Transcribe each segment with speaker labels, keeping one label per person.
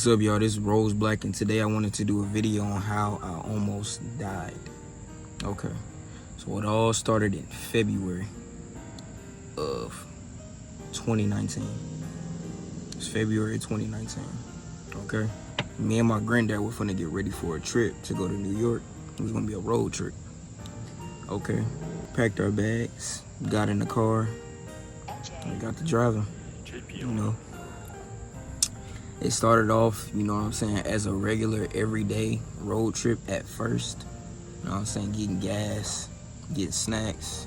Speaker 1: What's up, y'all? This is Rose Black, and today I wanted to do a video on how I almost died. Okay, so it all started in February of 2019. It's February 2019. Okay, me and my granddad were finna get ready for a trip to go to New York. It was gonna be a road trip. Okay, packed our bags, got in the car, and got to driving. You know, it started off, you know what I'm saying, as a regular everyday road trip at first. You know what I'm saying, getting gas, getting snacks,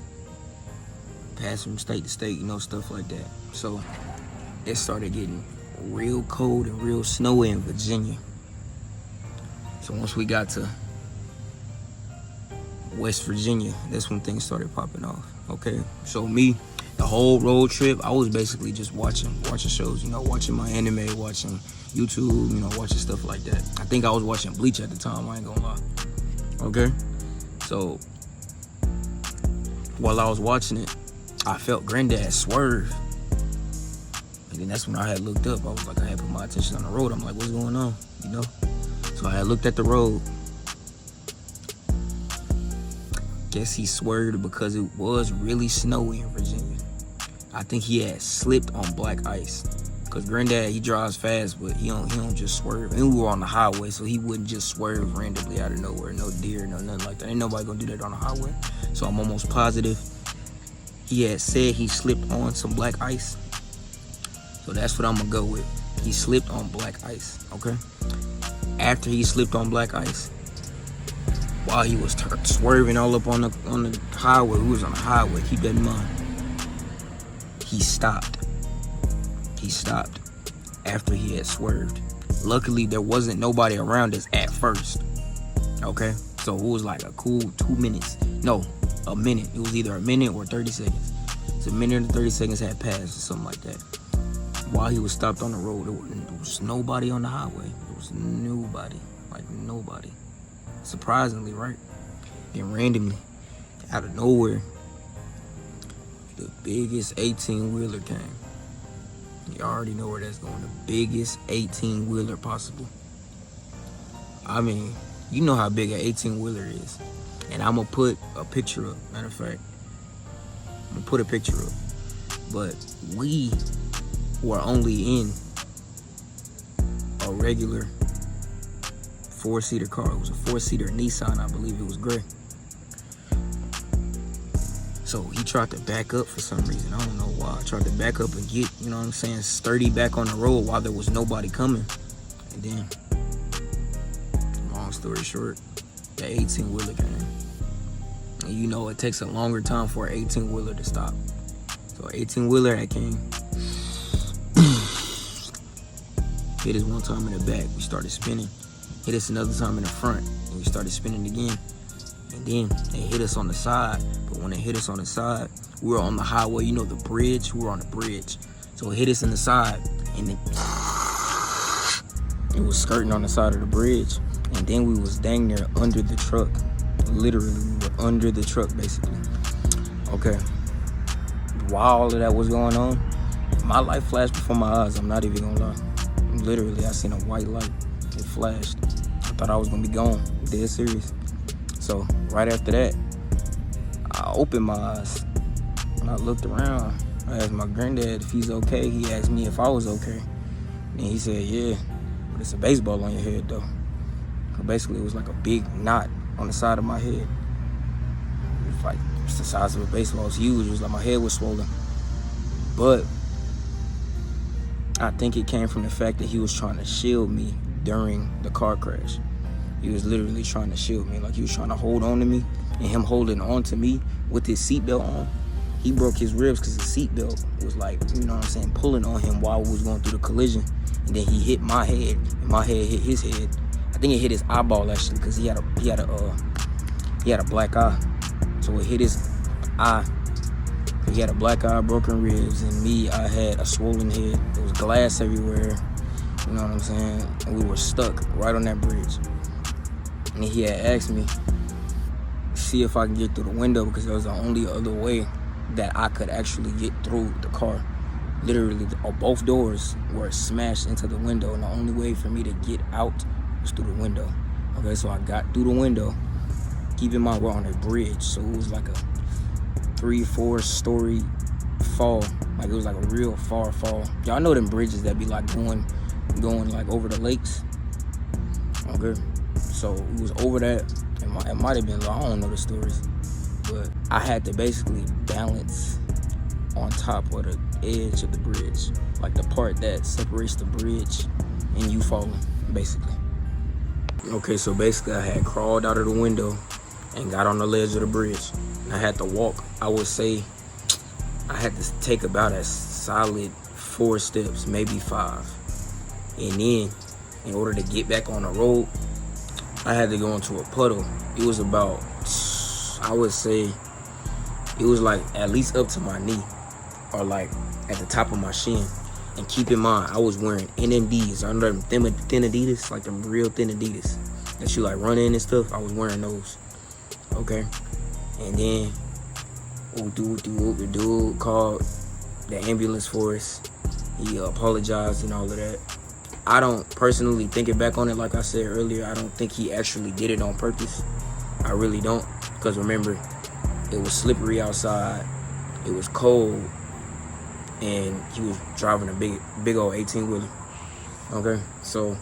Speaker 1: passing from state to state, you know, stuff like that. So it started getting real cold and real snowy in Virginia. So once we got to West Virginia, that's when things started popping off. Okay, so me, the whole road trip, I was basically just watching shows, you know, watching my anime, watching YouTube, you know, watching stuff like that. I think I was watching Bleach at the time, I ain't gonna lie. Okay, so while I was watching it, I felt Granddad swerve. And then that's when I had looked up. I was like, I had put my attention on the road. I'm like, what's going on, you know? So I had looked at the road. Guess he swerved because it was really snowy in Virginia. I think he had slipped on black ice. Cause Granddad, he drives fast, but he don't just swerve. And we were on the highway, so he wouldn't just swerve randomly out of nowhere. No deer, no nothing like that. Ain't nobody gonna do that on the highway. So I'm almost positive he had said he slipped on some black ice. So that's what I'm gonna go with. He slipped on black ice, okay? After he slipped on black ice, while he was swerving all up on the highway, we was on the highway, keep that in mind. He stopped after he had swerved. Luckily, there wasn't nobody around us at first, okay? So it was like a cool 2 minutes. No, a minute. It was either a minute or 30 seconds. So a minute and 30 seconds had passed or something like that. While he was stopped on the road, there was nobody on the highway. There was nobody, like nobody. Surprisingly, right? And randomly, out of nowhere, the biggest 18-wheeler came. You already know where that's going. The biggest 18-wheeler possible. I mean, you know how big an 18-wheeler is. And I'm going to put a picture up. Matter of fact, I'm going to put a picture up. But we were only in a regular 4-seater car. It was a 4-seater Nissan, I believe it was gray. So he tried to back up for some reason. I don't know why. Tried to back up and get, you know what I'm saying, sturdy back on the road while there was nobody coming. And then, long story short, the 18-wheeler came. And you know it takes a longer time for an 18-wheeler to stop. So an 18-wheeler that came, hit us one time in the back, we started spinning. Hit us another time in the front, and we started spinning again. And then it hit us on the side. But when it hit us on the side, we were on the highway, you know, the bridge. We were on the bridge. So it hit us in the side, and then it was skirting on the side of the bridge. And then we was dang near under the truck. Literally, we were under the truck, basically. Okay. While all of that was going on, my light flashed before my eyes. I'm not even gonna lie. Literally, I seen a white light. It flashed. I thought I was gonna be gone. Dead serious. So right after that, I opened my eyes and I looked around. I asked my granddad if he's okay. He asked me if I was okay. And he said, yeah, but it's a baseball on your head though. Basically, it was like a big knot on the side of my head. It was like, it's the size of a baseball. It was huge. It was like my head was swollen. But I think it came from the fact that he was trying to shield me during the car crash. He was literally trying to shield me, like he was trying to hold on to me, and him holding on to me with his seatbelt on. He broke his ribs because his seatbelt was like, you know what I'm saying, pulling on him while we was going through the collision. And then he hit my head, and my head hit his head. I think it hit his eyeball actually, because he had a black eye, so it hit his eye. He had a black eye, broken ribs, and me, I had a swollen head. There was glass everywhere, you know what I'm saying? And we were stuck right on that bridge. And he had asked me, see if I can get through the window, because that was the only other way that I could actually get through the car. Literally, both doors were smashed into the window, and the only way for me to get out was through the window. Okay, so I got through the window. Keep in mind, we're on a bridge, so it was like a 3-4 story fall. Like, it was like a real far fall. Y'all know them bridges that be like going like over the lakes? Okay, so it was over that. It might have been, I don't know the stories, but I had to basically balance on top of the edge of the bridge, like the part that separates the bridge and you falling, basically. Okay, so basically I had crawled out of the window and got on the ledge of the bridge. I had to walk, I would say, I had to take about a solid 4 steps, maybe 5. And then, in order to get back on the road, I had to go into a puddle. It was about, I would say, it was like at least up to my knee, or like at the top of my shin. And keep in mind, I was wearing NMDs. I know them thin Adidas, like them real thin Adidas that you like run in and stuff. I was wearing those. Okay. And then the dude called the ambulance for us. He apologized and all of that. I don't personally, thinking back on it, like I said earlier, I don't think he actually did it on purpose. I really don't. Because remember, it was slippery outside. It was cold. And he was driving a big old 18-wheeler. Okay, so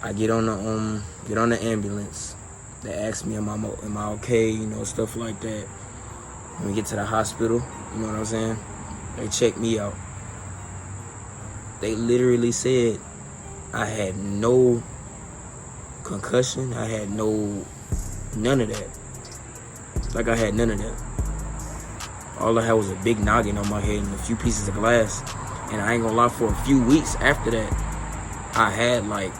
Speaker 1: I get on the ambulance. They ask me, am I okay? You know, stuff like that. When we get to the hospital, you know what I'm saying? They check me out. They literally said I had no concussion. I had none of that. Like, I had none of that. All I had was a big noggin on my head and a few pieces of glass. And I ain't gonna lie, for a few weeks after that, I had like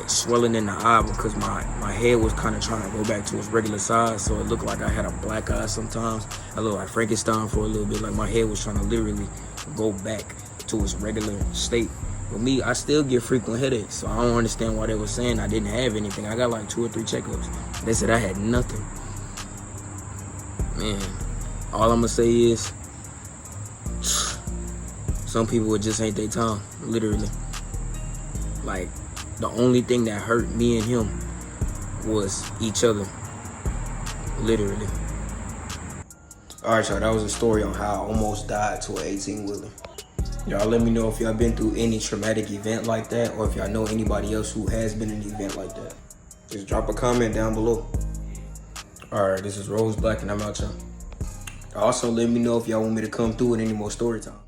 Speaker 1: swelling in the eye because my head was kind of trying to go back to its regular size. So it looked like I had a black eye sometimes. I looked like Frankenstein for a little bit. Like, my head was trying to literally go back to its regular state. With me, I still get frequent headaches. So I don't understand why they were saying I didn't have anything. I got like 2 or 3 checkups. They said I had nothing. Man, all I'm gonna say is, some people, it just ain't their time, literally. Like, the only thing that hurt me and him was each other, literally. All right, y'all, that was a story on how I almost died to an 18-wheeler. Y'all let me know if y'all been through any traumatic event like that, or if y'all know anybody else who has been in an event like that. Just drop a comment down below. All right, this is Rose Black, and I'm out, y'all. Also, let me know if y'all want me to come through with any more story time.